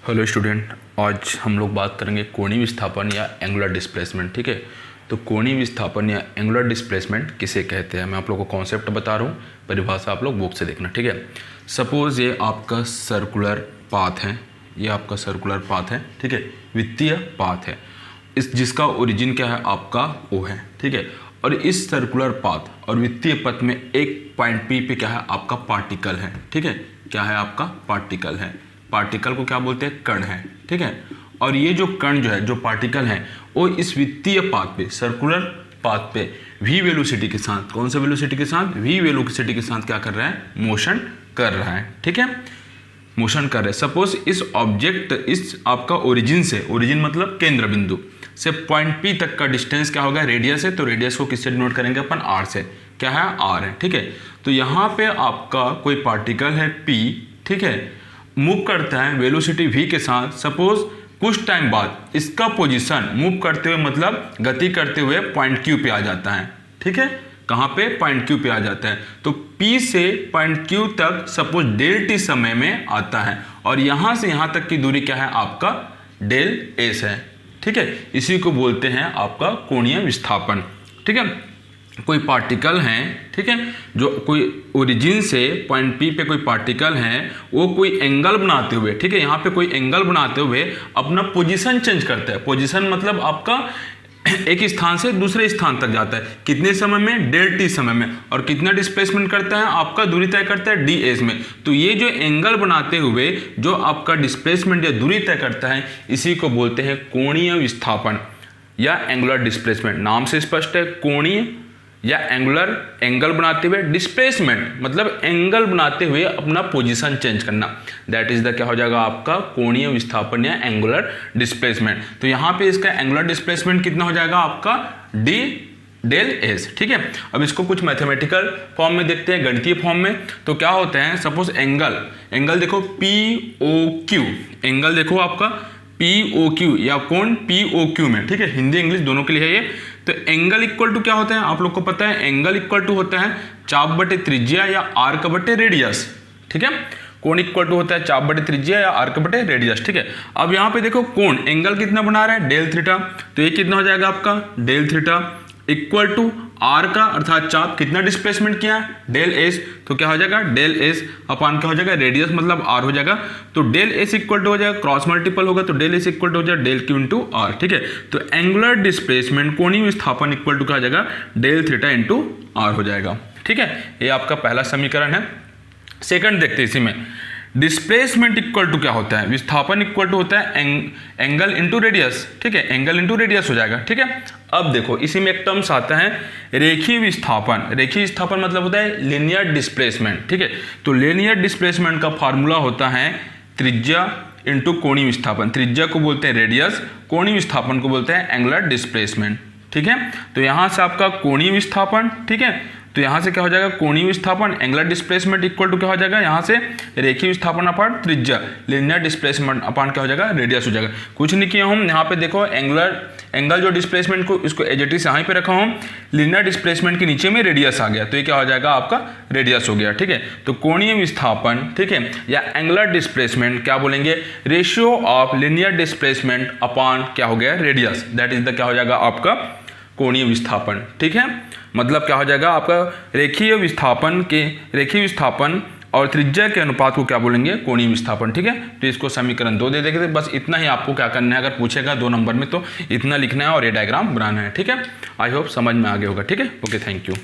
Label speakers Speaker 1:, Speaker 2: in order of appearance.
Speaker 1: Hello student, आज हम लोग बात करेंगे कोणीय विस्थापन या एंगुलर डिस्प्लेसमेंट। ठीक है, तो कोणीय विस्थापन या एंगुलर डिस्प्लेसमेंट किसे कहते हैं, मैं आप लोगों को कॉन्सेप्ट बता रहा हूँ, परिभाषा आप लोग बुक से देखना। ठीक है, सपोज ये आपका सर्कुलर पाथ है, ये आपका सर्कुलर पाथ है। ठीक है, वृत्तीय पाथ है, इस जिसका ओरिजिन क्या है, आपका ओ है। ठीक है, और इस सर्कुलर पाथ और वृत्तीय पथ में एक पॉइंट पी पे क्या है, आपका पार्टिकल है। ठीक है, क्या है, आपका पार्टिकल है। पार्टिकल को क्या बोलते हैं, कण है। ठीक है, और ये जो कण जो है, जो पार्टिकल है, वो इस वृत्तीय पाथ पे, सर्कुलर पाथ पे v वेलोसिटी के साथ, कौन सा वेलोसिटी के साथ, v वेलोसिटी के साथ क्या कर रहा है, मोशन कर रहा है। ठीक है, मोशन कर रहे हैं। सपोज इस ऑब्जेक्ट, इस आपका ओरिजिन से, ओरिजिन मतलब केंद्र बिंदु से पॉइंट पी तक का डिस्टेंस क्या होगा, रेडियस है। तो रेडियस को किससे डिनोट करेंगे अपन, आर से। क्या है, आर है। ठीक है, तो यहाँ पे आपका कोई पार्टिकल है पी, ठीक है, मूव करता है वेलोसिटी v के साथ। सपोज कुछ टाइम बाद इसका पोजीशन मूव करते हुए, मतलब गति करते हुए पॉइंट Q पे आ जाता है। ठीक है, कहाँ पे, पॉइंट Q पे आ जाता है। तो P से पॉइंट Q तक सपोज डेल t समय में आता है, और यहाँ से यहाँ तक की दूरी क्या है, आपका डेल s है। ठीक है, इसी को बोलते हैं आपका कोणीय विस्थापन। ठीक है, कोई पार्टिकल हैं, ठीक है, जो कोई ओरिजिन से पॉइंट पी पे कोई पार्टिकल हैं, वो कोई एंगल बनाते हुए, ठीक है, यहाँ पे कोई एंगल बनाते हुए अपना पोजीशन चेंज करता है। पोजीशन मतलब आपका एक स्थान से दूसरे स्थान तक जाता है। कितने समय में, डेल टी समय में। और कितना डिस्प्लेसमेंट करता है, आपका दूरी तय करता है डी एस में। तो ये जो एंगल बनाते हुए जो आपका डिस्प्लेसमेंट या दूरी तय करता है, इसी को बोलते हैं कोणीय विस्थापन या एंगुलर डिस्प्लेसमेंट। नाम से स्पष्ट है, कोणीय या एंगुलर, एंगल बनाते हुए, डिस्प्लेसमेंट मतलब एंगल बनाते हुए अपना पोजीशन चेंज करना। दैट इज द क्या हो जाएगा, आपका कोणीय विस्थापन या एंगुलर डिस्प्लेसमेंट। तो यहाँ पे इसका एंगुलर डिस्प्लेसमेंट कितना हो जाएगा, आपका डी डेल एस। ठीक है, अब इसको कुछ मैथमेटिकल फॉर्म में देखते हैं, गणितीय फॉर्म में। तो क्या होता है, सपोज एंगल देखो पी ओ क्यू, एंगल देखो आपका पी ओ क्यू या कोण पी ओ क्यू में। ठीक है, हिंदी इंग्लिश दोनों के लिए है ये। तो एंगल इक्वल टू क्या होता है, आप लोग को पता है, एंगल इक्वल टू होता है चाप बटे त्रिज्या या आर्क बटे रेडियस। ठीक है, कोण इक्वल टू होता है चाप बटे त्रिज्या या आर्क बटे रेडियस। ठीक है, अब यहाँ पे देखो कोण, एंगल कितना बना रहा है, डेल थीटा। तो ये कितना हो जाएगा आपका, del theta equal to R का अर्थात चाप कितना डिस्प्लेसमेंट किया है, डेल एस। तो क्या हो जाएगा, डेल एस अपान क्या हो जाएगा, रेडियस मतलब आर हो जाएगा। तो डेल एस इक्वल टू हो जाएगा, क्रॉस मल्टीपल होगा, तो डेल एस इक्वल टू हो जाएगा डेल क्यू इंटू आर। ठीक है, तो एंगुलर डिस्प्लेसमेंट कोणीय विस्थापन इक्वल टू क्या हो जाएगा, डेल थीटा इंटू आर हो जाएगा। ठीक है, ये आपका पहला समीकरण है। सेकंड देखते हैं, इसी में डिस्प्लेसमेंट इक्वल टू क्या होता है, विस्थापन इक्वल टू होता है एंगल इंटू रेडियस। ठीक है, एंगल इंटू रेडियस हो जाएगा। ठीक है, अब देखो इसी में एक टर्म्स आता है रेखीय विस्थापन। रेखीय विस्थापन मतलब होता है लीनियर डिस्प्लेसमेंट। ठीक है, तो लीनियर डिस्प्लेसमेंट का फार्मूला होता है त्रिज्या इंटू कोणीय विस्थापन। त्रिज्या को बोलते हैं रेडियस, कोणीय विस्थापन को बोलते हैं एंगुलर डिस्प्लेसमेंट। ठीक है, तो यहाँ से आपका कोणीय विस्थापन, ठीक है, तो यहाँ से क्या हो जाएगा, कोणीय विस्थापन एंगुलर डिस्प्लेसमेंट इक्वल टू क्या हो जाएगा, यहाँ से रेखीय विस्थापन अपान त्रिज्या, लीनियर डिस्प्लेसमेंट अपान क्या हो जाएगा, रेडियस हो जाएगा। कुछ नहीं किया हूँ, यहाँ पे देखो एंगल जो डिस्प्लेसमेंट को इसको एजेटिव यहाँ पे रखा हूँ, लीनियर डिस्प्लेसमेंट के नीचे में रेडियस आ गया, तो ये क्या हो जाएगा, आपका रेडियस हो गया। ठीक है, तो कोणीय विस्थापन, ठीक है, या एंगुलर डिस्प्लेसमेंट क्या बोलेंगे, रेशियो ऑफ लीनियर डिस्प्लेसमेंट अपान क्या हो गया, रेडियस। दैट इज द क्या हो जाएगा, आपका कोणीय विस्थापन। ठीक है, मतलब क्या हो जाएगा, आपका रेखीय विस्थापन और त्रिज्या के अनुपात को क्या बोलेंगे, कोणीय विस्थापन। ठीक है, तो इसको समीकरण 2 दे देंगे। बस इतना ही आपको क्या करना है, अगर पूछेगा 2 नंबर में तो इतना लिखना है और ये डायग्राम बनाना है। ठीक है, आई होप समझ में आ गया होगा। ठीक है, ओके, थैंक यू।